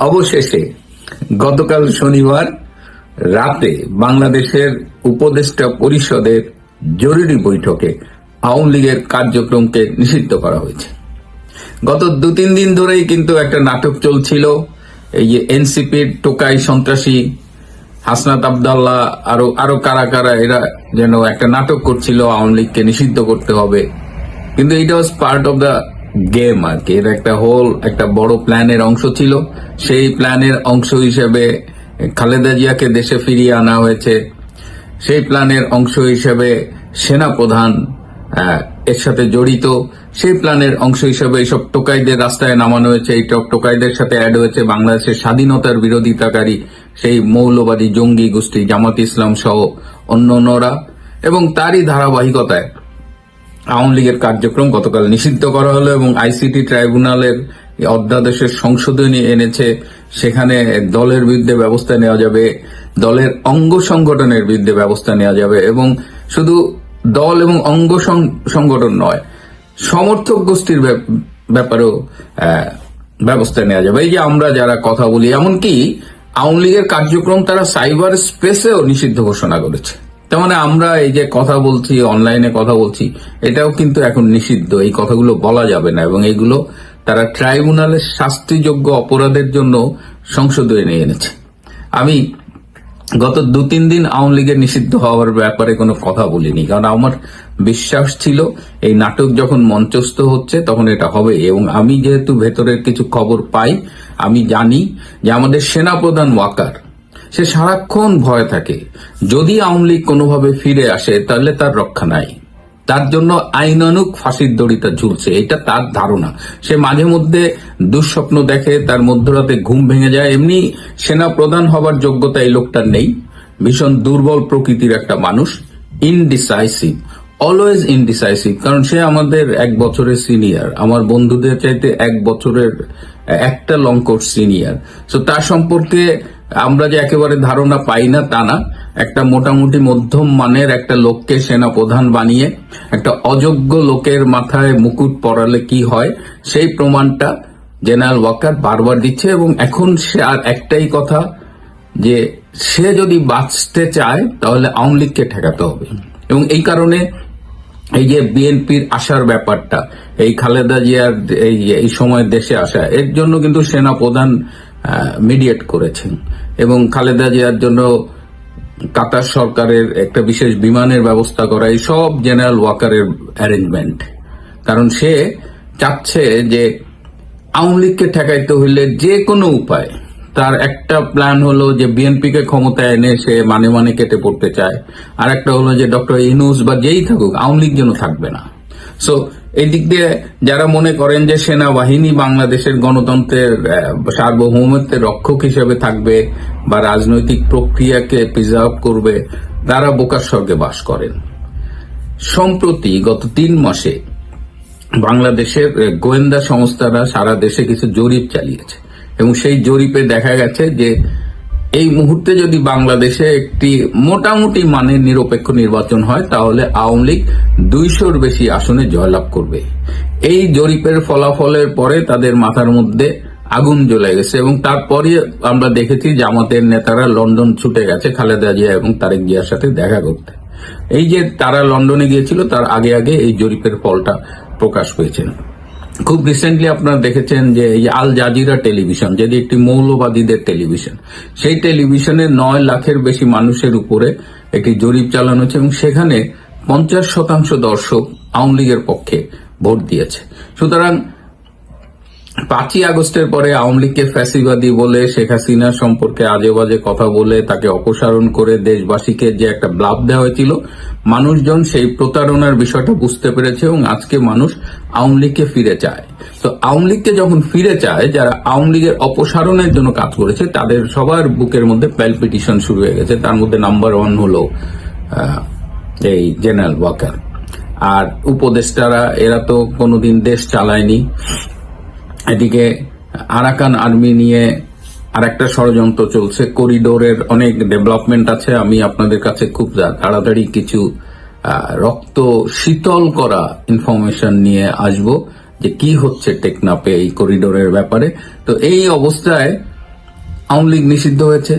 অবশেষে গতকাল শনিবার রাতে বাংলাদেশের উপদেষ্টা পরিষদের জরুরি বৈঠকে আওয়ামী লীগের কার্যক্রমকে নিষিদ্ধ করা হয়েছে। গত 2-3 দিন ধরেই কিন্তু একটা নাটক চলছিল। এই যে এনসিপির টোকাই সন্ত্রাসী হাসনাত আবদুল্লাহ আরো কারা কারা এরা যেন একটা নাটক করছিল আওয়ামী লীগকে নিষিদ্ধ করতে হবে, কিন্তু এটা was part of the game আর কি। এর একটা বড় প্ল্যানের অংশ ছিল। সেই প্ল্যানের অংশ হিসেবে খালেদা জিয়াকে দেশে ফিরিয়ে আনা হয়েছে। সেই প্ল্যানের অংশ হিসেবে সেনাপ্রধান এর সাথে জড়িত। সেই প্ল্যানের অংশ হিসেবে এইসব টোকাইদের রাস্তায় নামানো হয়েছে। এই টোকাইদের সাথে অ্যাড হয়েছে বাংলাদেশের স্বাধীনতার বিরোধিতাকারী সেই মৌলবাদী জঙ্গি গোষ্ঠী জামাত ইসলাম সহ অন্যান্যরা, এবং তারই ধারাবাহিকতায় আওয়ামী লীগের কার্যক্রম গতকাল নিষিদ্ধ করা হলো এবং আইসিটি ট্রাইব্যুনালের অধ্যাদেশের সংশোধনী এনেছে। সেখানে দলের বিরুদ্ধে ব্যবস্থা নেওয়া যাবে, দলের অঙ্গ সংগঠনের বিরুদ্ধে ব্যবস্থা নেওয়া যাবে, এবং শুধু দল এবং অঙ্গ সংগঠন নয়, সমর্থক গোষ্ঠীর ব্যাপারেও ব্যবস্থা নেওয়া যাবে। এই যে আমরা যারা কথা বলি, এমনকি আওয়ামী লীগের কার্যক্রম তারা সাইবার স্পেসেও নিষিদ্ধ ঘোষণা করেছে। তার মানে আমরা এই যে কথা বলছি, অনলাইনে কথা বলছি, এটাও কিন্তু এখন নিষিদ্ধ। এই কথাগুলো বলা যাবে না, এবং এগুলো তারা ট্রাইব্যুনালের শাস্তিযোগ্য অপরাধের জন্য সংশোধনী নিয়ে এনেছে। আমি গত 2-3 দিন আওয়ামী লীগের নিষিদ্ধ হওয়ার ব্যাপারে কোনো কথা বলিনি, কারণ আমার বিশ্বাস ছিল এই নাটক যখন মঞ্চস্থ হচ্ছে তখন এটা হবে। এবং আমি যেহেতু ভেতরের কিছু খবর পাই, আমি জানি যে আমাদের সেনাপ্রধান ওয়াকার সে সারাক্ষণ ভয় থাকে, যদি আওয়ামী লীগ কোনোভাবে ফিরে আসে তাহলে তার রক্ষা নাই, তার জন্য আইনানুগ ফাঁসির দড়িটা ঝুলছে, এটা তার ধারণা। সে মাঝে মধ্যে দুঃস্বপ্ন দেখে, তার মধ্যরাতে ঘুম ভেঙে যায়। এমনি সেনা প্রধান হবার যোগ্যতা এই লোকটার নেই, ভীষণ দুর্বল প্রকৃতির একটা মানুষ, ইনডিসাইসিভ, অলওয়েজ ইনডিসাইসিভ। কারণ সে আমাদের 1 বছরের সিনিয়র, আমার বন্ধুদের চাইতে 1 বছরের একটা লং কোর্স সিনিয়র। সো তার সম্পর্কে আমরা যে একেবারে ধারণা পাই না তা না। একটা মোটামুটি মধ্যম মানের একটা লোককে সেনা প্রধান বানিয়ে একটা অযোগ্য লোকের মাথায় মুকুট পরালে কি হয়, সেই প্রমাণটা জেনারেল ওয়াকার বারবার দিচ্ছে। এবং এখন সে আর একটাই কথা, যে সে যদি বাঁচতে চায় তাহলে আওয়ামী লীগকে ঠেকাতে হবে। এবং এই কারণে এই যে বিএনপির আসার ব্যাপারটা, এই খালেদা জিয়ার এই সময় দেশে আসা, এর জন্য কিন্তু সেনা প্রধান মিডিয়েট করেছেন, এবং খালেদা জিয়ার জন্য কাতার সরকারের একটা বিশেষ বিমানের ব্যবস্থা করা, এই সব জেনারেল ওয়াকারের অ্যারেঞ্জমেন্ট। কারণ সে চাচ্ছে যে আওয়ামী লীগকে ঠেকাইতে হইলে যে কোনো উপায়, তার একটা প্ল্যান হলো যে বিএনপিকে ক্ষমতায় এনে সে মানে কেটে পড়তে চায়, আর একটা হলো যে ডক্টর ইউনূস বা যেই থাকুক আওয়ামী লীগ যেন থাকবে না। সো এই দিক দিয়ে যারা মনে করেন যে সেনাবাহিনী বাংলাদেশের গণতন্ত্রের সার্বভৌমত্বের রক্ষক হিসেবে থাকবে বা রাজনৈতিক প্রক্রিয়াকে প্রিজার্ভ করবে, তারা বোকার স্বর্গে বাস করেন। সম্প্রতি গত 3 মাসে বাংলাদেশের গোয়েন্দা সংস্থারা সারা দেশে কিছু জরিপ চালিয়েছে, এবং সেই জরিপে দেখা গেছে যে এই মুহূর্তে যদি বাংলাদেশে একটি মোটামুটি মানের নিরপেক্ষ নির্বাচন হয় তাহলে আওয়ামী লীগ 200-র বেশি আসনে জয়লাভ করবে। এই জরিপের ফলাফলের পরে তাদের মাথার মধ্যে আগুন জ্বলে গেছে, এবং তারপরে আমরা দেখেছি জামাতের নেতারা লন্ডন ছুটে গেছে খালেদা জিয়া এবং তারেক জিয়ার সাথে দেখা করতে। এই যে তারা লন্ডনে গিয়েছিল তার আগে আগে এই জরিপের ফলটা প্রকাশ পেয়েছে। খুব রিসেন্টলি আপনারা দেখেছেন যে এই আল জাজিরা টেলিভিশন, যেটি একটি মৌলবাদীদের টেলিভিশন, সেই টেলিভিশনে 9 লাখের বেশি মানুষের উপরে একটি জরিপ চালানো হয়েছে, এবং সেখানে 50% দর্শক আওয়ামী লীগের পক্ষে ভোট দিয়েছে। সুতরাং 5ই আগস্টের পরে আওয়ামী লীগকে ফ্যাসিবাদী বলে, শেখ হাসিনা সম্পর্কে আজে বাজে কথা বলে, তাকে অপসারণ করে দেশবাসীকে যে একটা ব্লাফ দেওয়া হয়েছিল, মানুষজন সেই প্রতারণার বিষয়টা বুঝতে পেরেছে, এবং আজকে মানুষ আওয়ামী লীগকে ফিরে চায়। তো আওয়ামী লীগকে যখন ফিরে চায়, যারা আওয়ামী লীগের অপসারণের জন্য কাজ করেছে তাদের সবার বুকের মধ্যে প্যালপিটেশন শুরু হয়ে গেছে। তার মধ্যে নাম্বার 1 হলো এই জেনারেল ওয়াকার। আর উপদেষ্টারা, এরা তো কোনোদিন দেশ চালায়নি। এদিকে আরাকান আর্মি নিয়ে আরেকটা ষড়যন্ত্র চলছে, করিডোরের অনেক ডেভেলপমেন্ট আছে। আমি আপনাদের কাছে খুব তাড়াতাড়ি কিছু রক্ত শীতল করা ইনফরমেশন নিয়ে আসব যে কি হচ্ছে টেকনাফে এই করিডোরের ব্যাপারে। তো এই অবস্থায় আওয়ামী লীগ নিষিদ্ধ হয়েছে।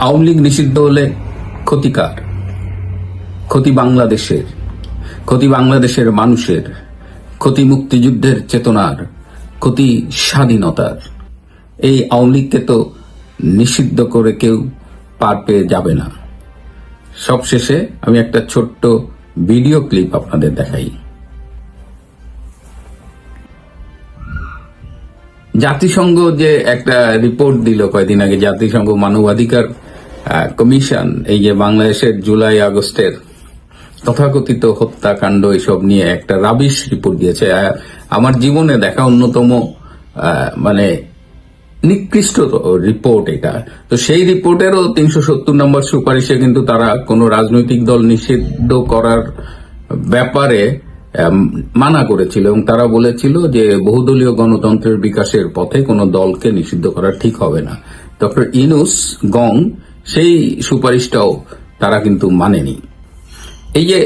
আওয়ামী লীগ নিষিদ্ধ হলে ক্ষতিকার, ক্ষতি বাংলাদেশের, ক্ষতি বাংলাদেশের মানুষের, ক্ষতি মুক্তিযুদ্ধের চেতনার, ক্ষতি স্বাধীনতার। এই আওয়ামী লীগকে তো নিষিদ্ধ করে কেউ পার পেয়ে যাবে না। সবশেষে আমি একটা ছোট্ট ভিডিও ক্লিপ আপনাদের দেখাই। জাতিসংঘ যে একটা রিপোর্ট দিল কয়েকদিন আগে, জাতিসংঘ মানবাধিকার কমিশন, এই যে বাংলাদেশের জুলাই আগস্টের তথাকথিত হত্যাকাণ্ড এসব নিয়ে একটা রাবিশ রিপোর্ট দিয়েছে। আমার জীবনে দেখা অন্যতম মানে নিকৃষ্ট রিপোর্ট এটা। তো সেই রিপোর্টেরও 370 নম্বর সুপারিশে কিন্তু তারা কোন রাজনৈতিক দল নিষিদ্ধ করার ব্যাপারে মানা করেছিল এবং তারা বলেছিল যে বহুদলীয় গণতন্ত্রের বিকাশের পথে কোন দলকে নিষিদ্ধ করা ঠিক হবে না। ডক্টর ইউনূস গং সেই সুপারিশটাও তারা কিন্তু মানেনি। এই যে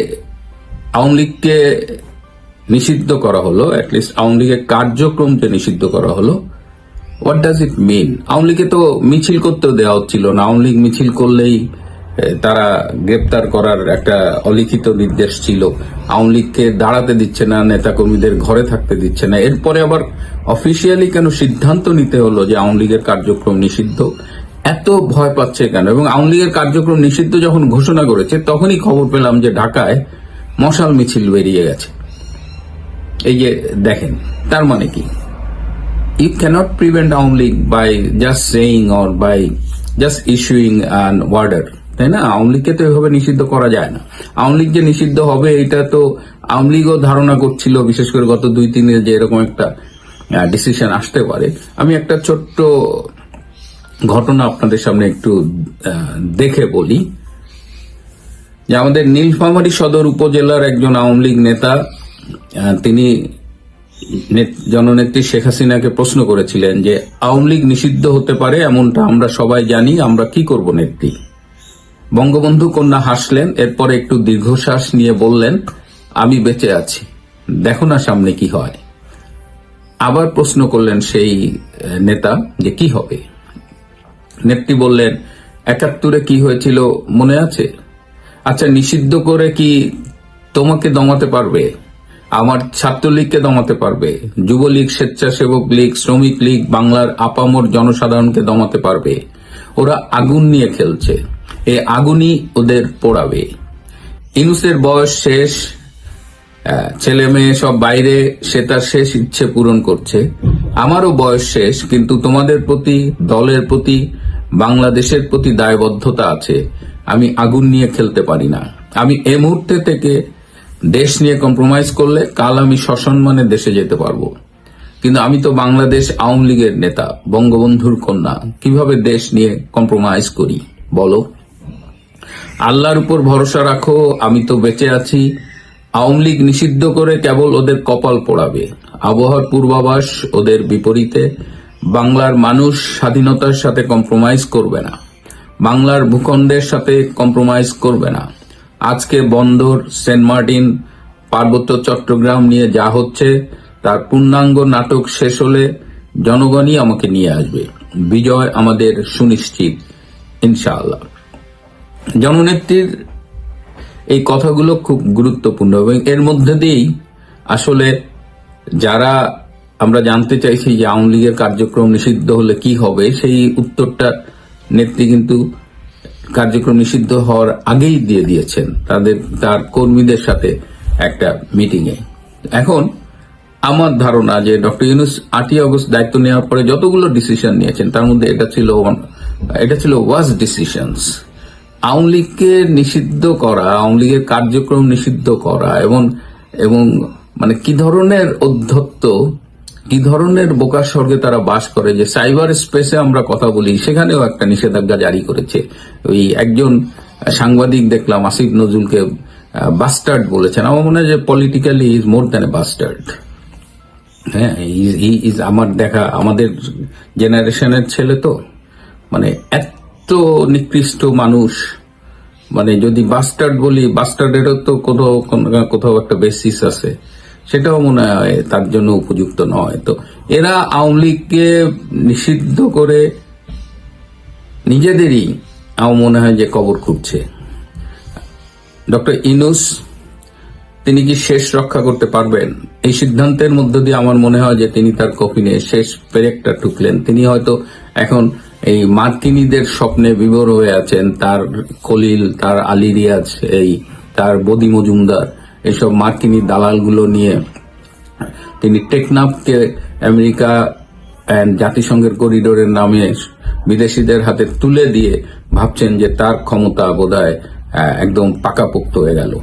আওয়ামী লীগকে নিষিদ্ধ করা হলো, অ্যাটলিস্ট আওয়ামী লীগের কার্যক্রমকে নিষিদ্ধ করা হলো, হোয়াট ডাজ ইট মিন? আওয়ামী লীগকে তো মিছিল করতেও দেওয়া হচ্ছিল না। আওয়ামী লীগ মিছিল করলেই তারা গ্রেপ্তার করার একটা অলিখিত নির্দেশ ছিল। আওয়ামী লীগকে দাঁড়াতে দিচ্ছে না, নেতাকর্মীদের ঘরে থাকতে দিচ্ছে না। এরপরে আবার অফিসিয়ালি কেন সিদ্ধান্ত নিতে হলো যে আওয়ামী লীগের কার্যক্রম নিষিদ্ধ? এত ভয় পাচ্ছে কেন? এবং আওয়ামী লীগের কার্যক্রম নিষিদ্ধ যখন ঘোষণা করেছে তখনই খবর পেলাম যে ঢাকায় মশাল মিছিল বেরিয়ে গেছে। এই যে দেখেন, তার মানে কি? You cannot prevent Aum League by just saying or by just issuing an order, তাই না? আওয়ামী লীগকে তো এভাবে নিষিদ্ধ করা যায় না। আওয়ামী লীগ যে নিষিদ্ধ হবে এটা তো আওয়ামী লীগও ধারণা করছিল, বিশেষ করে গত 2-3 দিনে যে এরকম একটা ডিসিশন আসতে পারে। আমি একটা ছোট্ট ঘটনা আপনাদের সামনে একটু দেখে বলি যে আমাদের নীলফামারী সদর উপজেলার একজন আওয়ামী লীগ নেতা, তিনি জননেত্রী শেখ হাসিনাকে প্রশ্ন করেছিলেন যে আওয়ামী লীগ নিষিদ্ধ হতে পারে এমনটা আমরা সবাই জানি, আমরা কি করব নেত্রী? বঙ্গবন্ধু কন্যা হাসলেন, এরপরে একটু দীর্ঘশ্বাস নিয়ে বললেন, আমি বেঁচে আছি, দেখো না সামনে কি হয়। আবার প্রশ্ন করলেন সেই নেতা যে কি হবে? নেত্রী বললেন, 71-এ কি হয়েছিল মনে আছে? আচ্ছা, নিষিদ্ধ করে কি তোমাকে দমাতে পারবে? আমার ছাত্রলীগকে দমাতে পারবে? যুবলীগ, স্বেচ্ছাসেবক লীগ, শ্রমিক লীগ, বাংলার আপামর জনসাধারণকে দমাতে পারবে? ওরা আগুন নিয়ে খেলছে, এই আগুনই ওদের পোড়াবে। ইউনূসের বয়স শেষ, ছেলে মেয়ে সব বাইরে, সে তার শেষ ইচ্ছে পূরণ করছে। আমারও বয়স শেষ, কিন্তু তোমাদের প্রতি, দলের প্রতি, বাংলাদেশের প্রতি দায়বদ্ধতা আছে। আমি আগুন নিয়ে খেলতে পারি না। আমি এ মুহূর্তে থেকে দেশ নিয়ে কম্প্রোমাইজ করলে কাল আমি সসম্মানে দেশে যেতে পারবো, কিন্তু আমি তো বাংলাদেশ আওয়ামী লীগের নেতা, বঙ্গবন্ধুর কন্যা, কিভাবে দেশ নিয়ে কম্প্রোমাইজ করি বলো? আল্লাহর উপর ভরসা রাখো, আমি তো বেঁচে আছি। আওয়ামী লীগ নিষিদ্ধ করে কেবল ওদের কপাল পোড়াবে। আবহাওয়ার পূর্বাভাস ওদের বিপরীতে। বাংলার মানুষ স্বাধীনতার সাথে কম্প্রোমাইজ করবে না, বাংলার ভূখণ্ডের সাথে কম্প্রোমাইজ করবে না। আজকে বন্দর, সেন্ট মার্টিন, পার্বত্য চট্টগ্রাম নিয়ে যা হচ্ছে তার পূর্ণাঙ্গ নাটক শেষ হলে জনগণই আমাকে নিয়ে আসবে। বিজয় আমাদের সুনিশ্চিত, ইনশাআল্লাহ। জননেত্রীর এই কথাগুলো খুব গুরুত্বপূর্ণ এবং এর মধ্যে দিয়েই আসলে যারা আমরা জানতে চাইছি যে আওয়ামী লীগের কার্যক্রম নিষিদ্ধ হলে কি হবে, সেই উত্তরটা নেত্রী কিন্তু কার্যক্রম নিষিদ্ধ হওয়ার আগেই দিয়ে দিয়েছেন তার কর্মীদের সাথে একটা মিটিংয়ে। এখন আমার ধারণা যে ডক্টর ইউনূস 8ই আগস্ট দায়িত্ব নেওয়ার পরে যতগুলো ডিসিশন নিয়েছেন তার মধ্যে এটা ছিল ওয়াজ ডিসিশনস। আওয়ামী লীগকে নিষিদ্ধ করা, আওয়ামী লীগের কার্যক্রম নিষিদ্ধ করা এবং মানে কি ধরনের অধ্যত্ত, কি ধরনের বোকা স্বর্গে তারা বাস করে যে সাইবার স্পেসে আমরা কথা বলি, সেখানেও একটা নিষেধাজ্ঞা জারি করেছে। ওই একজন সাংবাদিক দেখলাম আসিফ নজরুলকে বাস্টার্ড বলেছেন। আমার মনে হয় যে politically is more than a bastard. হ্যাঁ, ইজ আমার দেখা, আমাদের জেনারেশনের ছেলে তো, মানে এত নিকৃষ্ট মানুষ, মানে যদি বাস্টার্ড বলি, বাস্টার্ডেরও তো কোথাও একটা বেসিস আছে, সেটাও মনে হয় তার জন্য উপযুক্ত নয়। তো এরা আওয়ামী লীগকে নিষিদ্ধ করে নিজেদেরই আমার মনে হয় যে কবর খুঁড়ছে। ডক্টর ইউনূস তিনি কি শেষ রক্ষা করতে পারবেন? এই সিদ্ধান্তের মধ্য দিয়ে আমার মনে হয় যে তিনি তার কফিনে শেষ পেরেকটা ঠুকলেন। তিনি হয়তো এখন এই মার্কিনীদের স্বপ্নে বিভোর হয়ে আছেন। তার খলিল, তার আলী রিয়াজ, তার বদি মজুমদার, এসব মার্কিনী দালালগুলো নিয়ে তিনি টেকনাফকে আমেরিকা জাতিসংঘের করিডোরের নামে বিদেশিদের হাতে তুলে দিয়ে ভাবছেন যে তার ক্ষমতা বোধহয় একদম পাকাপোক্ত হয়ে গেল।